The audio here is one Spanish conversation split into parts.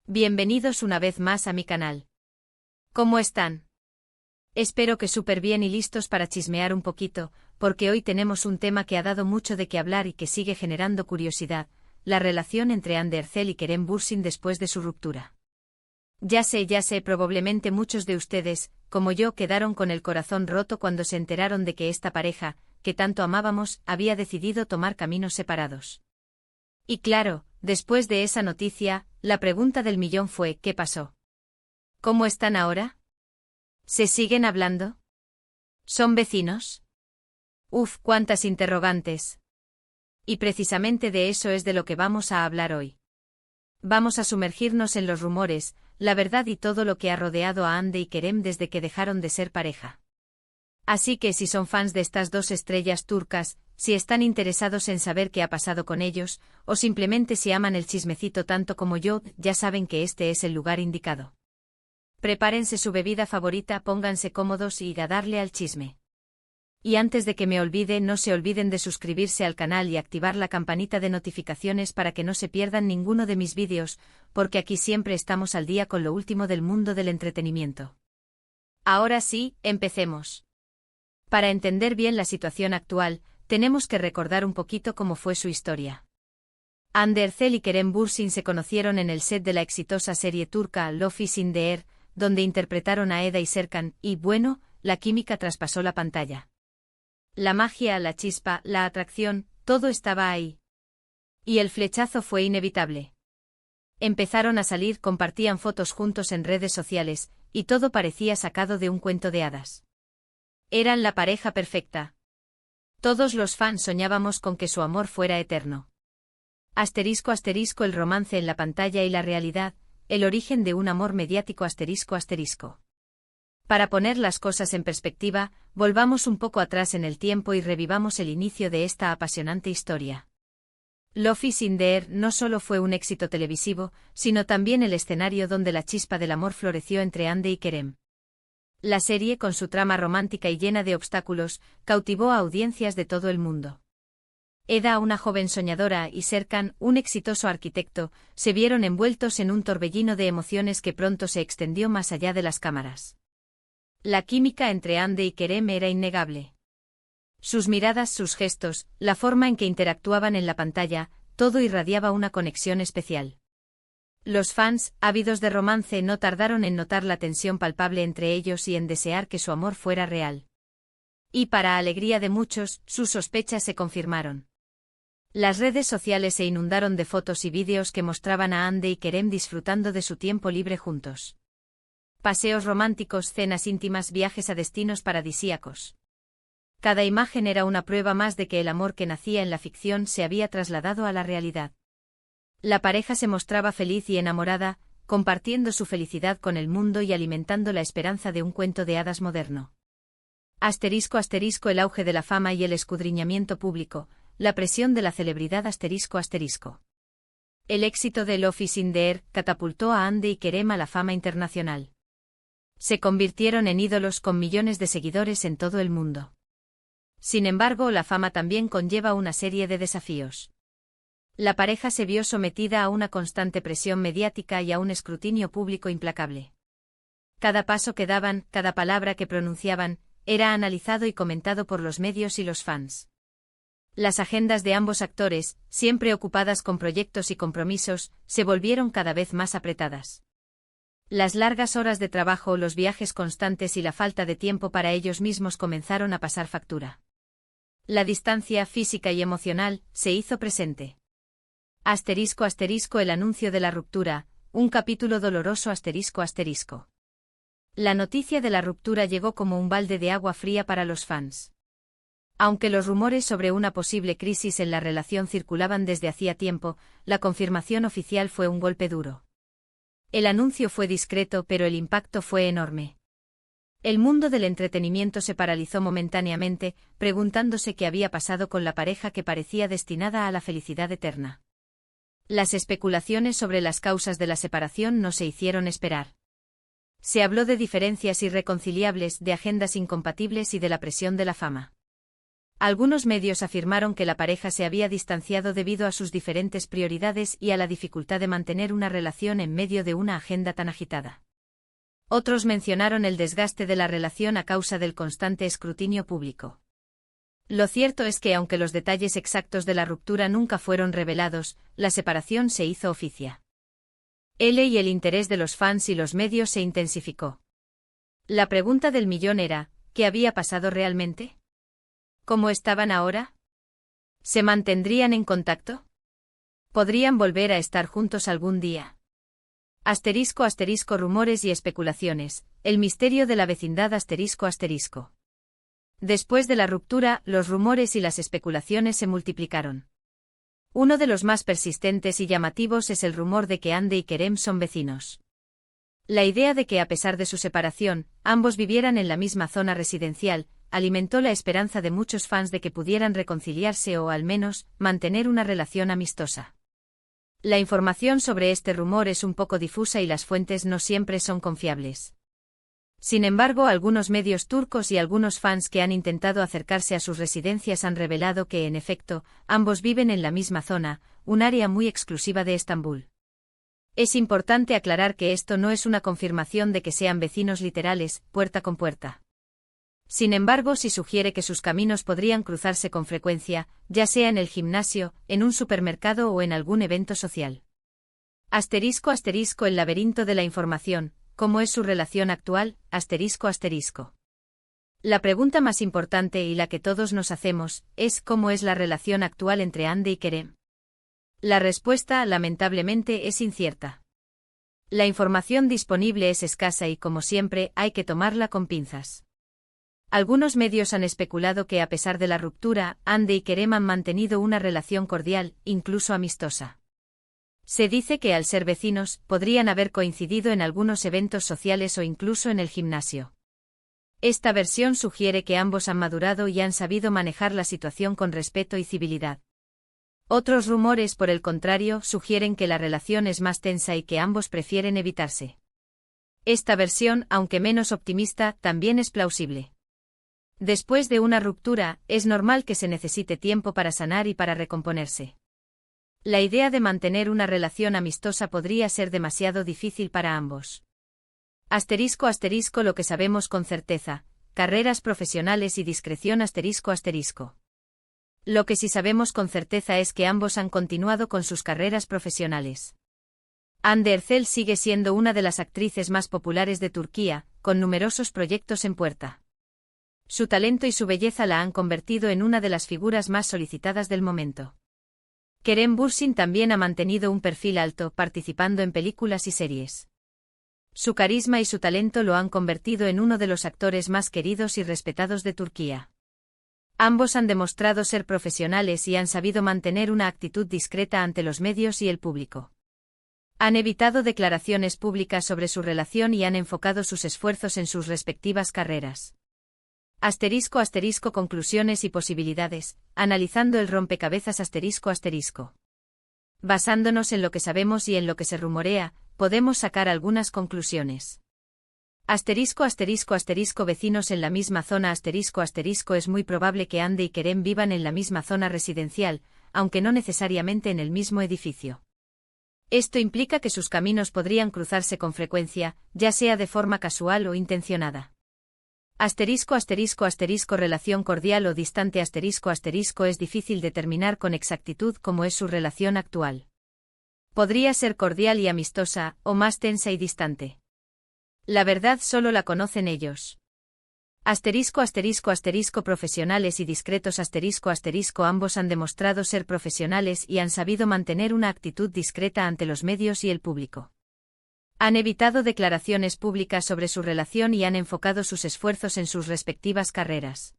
Bienvenidos una vez más a mi canal. ¿Cómo están? Espero que súper bien y listos para chismear un poquito, porque hoy tenemos un tema que ha dado mucho de qué hablar y que sigue generando curiosidad, la relación entre Anne Derzel y Kerem Bürsin después de su ruptura. Ya sé, probablemente muchos de ustedes, como yo, quedaron con el corazón roto cuando se enteraron de que esta pareja, que tanto amábamos, había decidido tomar caminos separados. Y claro, después de esa noticia, la pregunta del millón fue: ¿qué pasó? ¿Cómo están ahora? ¿Se siguen hablando? ¿Son vecinos? Uf, cuántas interrogantes. Y precisamente de eso es de lo que vamos a hablar hoy. Vamos a sumergirnos en los rumores, la verdad y todo lo que ha rodeado a Hande y Kerem desde que dejaron de ser pareja. Así que si son fans de estas dos estrellas turcas, si están interesados en saber qué ha pasado con ellos, o simplemente si aman el chismecito tanto como yo, ya saben que este es el lugar indicado. Prepárense su bebida favorita, pónganse cómodos y a darle al chisme. Y antes de que me olvide, no se olviden de suscribirse al canal y activar la campanita de notificaciones para que no se pierdan ninguno de mis vídeos, porque aquí siempre estamos al día con lo último del mundo del entretenimiento. Ahora sí, empecemos. Para entender bien la situación actual, tenemos que recordar un poquito cómo fue su historia. Hande Erçel y Kerem Bürsin se conocieron en el set de la exitosa serie turca Love is in the Air, donde interpretaron a Eda y Serkan, y bueno, la química traspasó la pantalla. La magia, la chispa, la atracción, todo estaba ahí. Y el flechazo fue inevitable. Empezaron a salir, compartían fotos juntos en redes sociales, y todo parecía sacado de un cuento de hadas. Eran la pareja perfecta. Todos los fans soñábamos con que su amor fuera eterno. Asterisco, el romance en la pantalla y la realidad, el origen de un amor mediático asterisco. Para poner las cosas en perspectiva, volvamos un poco atrás en el tiempo y revivamos el inicio de esta apasionante historia. Love is in the Air no solo fue un éxito televisivo, sino también el escenario donde la chispa del amor floreció entre Hande y Kerem. La serie, con su trama romántica y llena de obstáculos, cautivó a audiencias de todo el mundo. Eda, una joven soñadora, y Serkan, un exitoso arquitecto, se vieron envueltos en un torbellino de emociones que pronto se extendió más allá de las cámaras. La química entre Hande y Kerem era innegable. Sus miradas, sus gestos, la forma en que interactuaban en la pantalla, todo irradiaba una conexión especial. Los fans, ávidos de romance, no tardaron en notar la tensión palpable entre ellos y en desear que su amor fuera real. Y para alegría de muchos, sus sospechas se confirmaron. Las redes sociales se inundaron de fotos y vídeos que mostraban a Hande y Kerem disfrutando de su tiempo libre juntos. Paseos románticos, cenas íntimas, viajes a destinos paradisíacos. Cada imagen era una prueba más de que el amor que nacía en la ficción se había trasladado a la realidad. La pareja se mostraba feliz y enamorada, compartiendo su felicidad con el mundo y alimentando la esperanza de un cuento de hadas moderno. Asterisco, el auge de la fama y el escudriñamiento público, la presión de la celebridad asterisco. El éxito de Love is in the Air catapultó a Hande y Kerem a la fama internacional. Se convirtieron en ídolos con millones de seguidores en todo el mundo. Sin embargo, la fama también conlleva una serie de desafíos. La pareja se vio sometida a una constante presión mediática y a un escrutinio público implacable. Cada paso que daban, cada palabra que pronunciaban, era analizado y comentado por los medios y los fans. Las agendas de ambos actores, siempre ocupadas con proyectos y compromisos, se volvieron cada vez más apretadas. Las largas horas de trabajo, los viajes constantes y la falta de tiempo para ellos mismos comenzaron a pasar factura. La distancia física y emocional se hizo presente. Asterisco, el anuncio de la ruptura, un capítulo doloroso asterisco. La noticia de la ruptura llegó como un balde de agua fría para los fans. Aunque los rumores sobre una posible crisis en la relación circulaban desde hacía tiempo, la confirmación oficial fue un golpe duro. El anuncio fue discreto, pero el impacto fue enorme. El mundo del entretenimiento se paralizó momentáneamente, preguntándose qué había pasado con la pareja que parecía destinada a la felicidad eterna. Las especulaciones sobre las causas de la separación no se hicieron esperar. Se habló de diferencias irreconciliables, de agendas incompatibles y de la presión de la fama. Algunos medios afirmaron que la pareja se había distanciado debido a sus diferentes prioridades y a la dificultad de mantener una relación en medio de una agenda tan agitada. Otros mencionaron el desgaste de la relación a causa del constante escrutinio público. Lo cierto es que aunque los detalles exactos de la ruptura nunca fueron revelados, la separación se hizo oficia. Y el interés de los fans y los medios se intensificó. La pregunta del millón era, ¿qué había pasado realmente? ¿Cómo estaban ahora? ¿Se mantendrían en contacto? ¿Podrían volver a estar juntos algún día? Asterisco asterisco rumores y especulaciones, el misterio de la vecindad asterisco asterisco. Después de la ruptura, los rumores y las especulaciones se multiplicaron. Uno de los más persistentes y llamativos es el rumor de que Andy y Kerem son vecinos. La idea de que a pesar de su separación, ambos vivieran en la misma zona residencial, alimentó la esperanza de muchos fans de que pudieran reconciliarse o al menos, mantener una relación amistosa. La información sobre este rumor es un poco difusa y las fuentes no siempre son confiables. Sin embargo, algunos medios turcos y algunos fans que han intentado acercarse a sus residencias han revelado que, en efecto, ambos viven en la misma zona, un área muy exclusiva de Estambul. Es importante aclarar que esto no es una confirmación de que sean vecinos literales, puerta con puerta. Sin embargo, sí sugiere que sus caminos podrían cruzarse con frecuencia, ya sea en el gimnasio, en un supermercado o en algún evento social. Asterisco asterisco el laberinto de la información. ¿Cómo es su relación actual? Asterisco asterisco. La pregunta más importante y la que todos nos hacemos, es ¿cómo es la relación actual entre Andy y Kerem? La respuesta, lamentablemente, es incierta. La información disponible es escasa y, como siempre, hay que tomarla con pinzas. Algunos medios han especulado que a pesar de la ruptura, Andy y Kerem han mantenido una relación cordial, incluso amistosa. Se dice que al ser vecinos, podrían haber coincidido en algunos eventos sociales o incluso en el gimnasio. Esta versión sugiere que ambos han madurado y han sabido manejar la situación con respeto y civilidad. Otros rumores, por el contrario, sugieren que la relación es más tensa y que ambos prefieren evitarse. Esta versión, aunque menos optimista, también es plausible. Después de una ruptura, es normal que se necesite tiempo para sanar y para recomponerse. La idea de mantener una relación amistosa podría ser demasiado difícil para ambos. Asterisco asterisco lo que sabemos con certeza, carreras profesionales y discreción asterisco asterisco. Lo que sí sabemos con certeza es que ambos han continuado con sus carreras profesionales. Hande Erçel sigue siendo una de las actrices más populares de Turquía, con numerosos proyectos en puerta. Su talento y su belleza la han convertido en una de las figuras más solicitadas del momento. Kerem Bürsin también ha mantenido un perfil alto, participando en películas y series. Su carisma y su talento lo han convertido en uno de los actores más queridos y respetados de Turquía. Ambos han demostrado ser profesionales y han sabido mantener una actitud discreta ante los medios y el público. Han evitado declaraciones públicas sobre su relación y han enfocado sus esfuerzos en sus respectivas carreras. Asterisco asterisco conclusiones y posibilidades, analizando el rompecabezas asterisco asterisco. Basándonos en lo que sabemos y en lo que se rumorea, podemos sacar algunas conclusiones. Asterisco asterisco asterisco vecinos en la misma zona asterisco asterisco es muy probable que Andy y Kerem vivan en la misma zona residencial, aunque no necesariamente en el mismo edificio. Esto implica que sus caminos podrían cruzarse con frecuencia, ya sea de forma casual o intencionada. Asterisco asterisco asterisco relación cordial o distante asterisco asterisco es difícil determinar con exactitud cómo es su relación actual. Podría ser cordial y amistosa, o más tensa y distante. La verdad solo la conocen ellos. Asterisco asterisco asterisco profesionales y discretos asterisco asterisco ambos han demostrado ser profesionales y han sabido mantener una actitud discreta ante los medios y el público. Han evitado declaraciones públicas sobre su relación y han enfocado sus esfuerzos en sus respectivas carreras.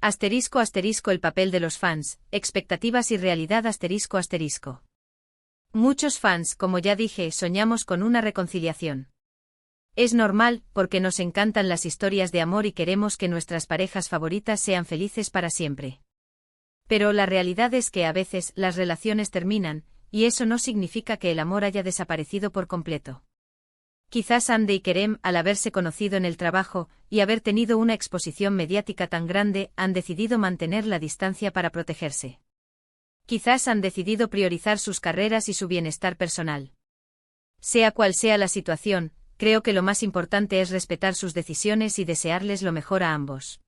Asterisco asterisco el papel de los fans, expectativas y realidad asterisco asterisco. Muchos fans, como ya dije, soñamos con una reconciliación. Es normal, porque nos encantan las historias de amor y queremos que nuestras parejas favoritas sean felices para siempre. Pero la realidad es que a veces las relaciones terminan, y eso no significa que el amor haya desaparecido por completo. Quizás Hande y Kerem, al haberse conocido en el trabajo y haber tenido una exposición mediática tan grande, han decidido mantener la distancia para protegerse. Quizás han decidido priorizar sus carreras y su bienestar personal. Sea cual sea la situación, creo que lo más importante es respetar sus decisiones y desearles lo mejor a ambos.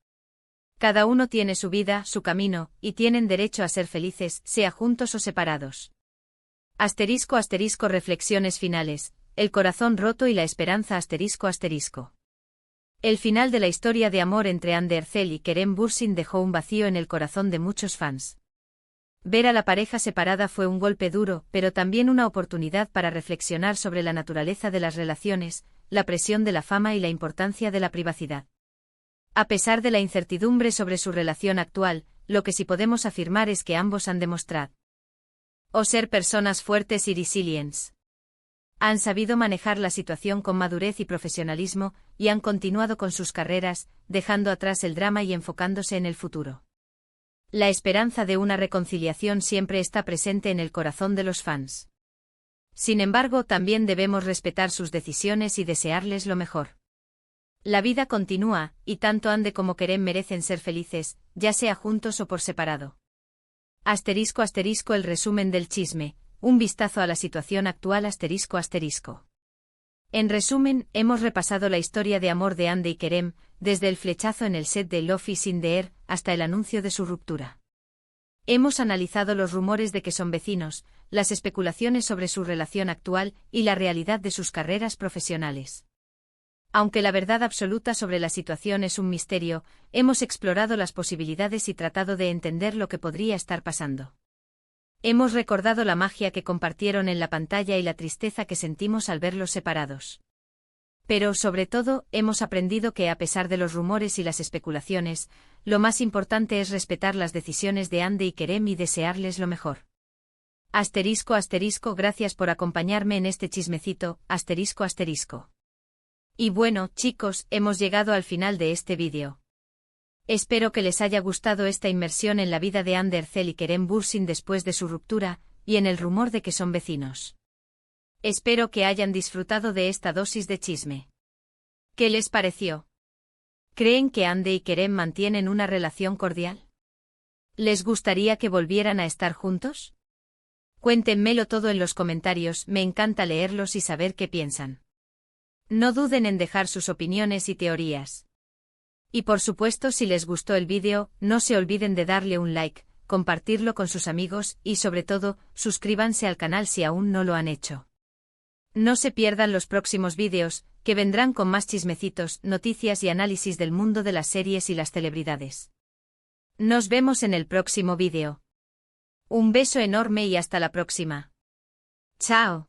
Cada uno tiene su vida, su camino, y tienen derecho a ser felices, sea juntos o separados. *** Reflexiones finales. El corazón roto y la esperanza ***. El final de la historia de amor entre Hande Erçel y Kerem Bürsin dejó un vacío en el corazón de muchos fans. Ver a la pareja separada fue un golpe duro, pero también una oportunidad para reflexionar sobre la naturaleza de las relaciones, la presión de la fama y la importancia de la privacidad. A pesar de la incertidumbre sobre su relación actual, lo que sí podemos afirmar es que ambos han demostrado ser personas fuertes y resilientes. Han sabido manejar la situación con madurez y profesionalismo, y han continuado con sus carreras, dejando atrás el drama y enfocándose en el futuro. La esperanza de una reconciliación siempre está presente en el corazón de los fans. Sin embargo, también debemos respetar sus decisiones y desearles lo mejor. La vida continúa, y tanto Hande como Kerem merecen ser felices, ya sea juntos o por separado. *** El resumen del chisme, un vistazo a la situación actual ***. En resumen, hemos repasado la historia de amor de Hande y Kerem, desde el flechazo en el set de Love is in the Air hasta el anuncio de su ruptura. Hemos analizado los rumores de que son vecinos, las especulaciones sobre su relación actual y la realidad de sus carreras profesionales. Aunque la verdad absoluta sobre la situación es un misterio, hemos explorado las posibilidades y tratado de entender lo que podría estar pasando. Hemos recordado la magia que compartieron en la pantalla y la tristeza que sentimos al verlos separados. Pero, sobre todo, hemos aprendido que a pesar de los rumores y las especulaciones, lo más importante es respetar las decisiones de Hande y Kerem y desearles lo mejor. ***, gracias por acompañarme en este chismecito, ***. Y bueno, chicos, hemos llegado al final de este vídeo. Espero que les haya gustado esta inmersión en la vida de Hande Erçel y Kerem Bürsin después de su ruptura, y en el rumor de que son vecinos. Espero que hayan disfrutado de esta dosis de chisme. ¿Qué les pareció? ¿Creen que Hande y Kerem mantienen una relación cordial? ¿Les gustaría que volvieran a estar juntos? Cuéntenmelo todo en los comentarios, me encanta leerlos y saber qué piensan. No duden en dejar sus opiniones y teorías. Y por supuesto, si les gustó el vídeo, no se olviden de darle un like, compartirlo con sus amigos y sobre todo, suscríbanse al canal si aún no lo han hecho. No se pierdan los próximos vídeos, que vendrán con más chismecitos, noticias y análisis del mundo de las series y las celebridades. Nos vemos en el próximo vídeo. Un beso enorme y hasta la próxima. Chao.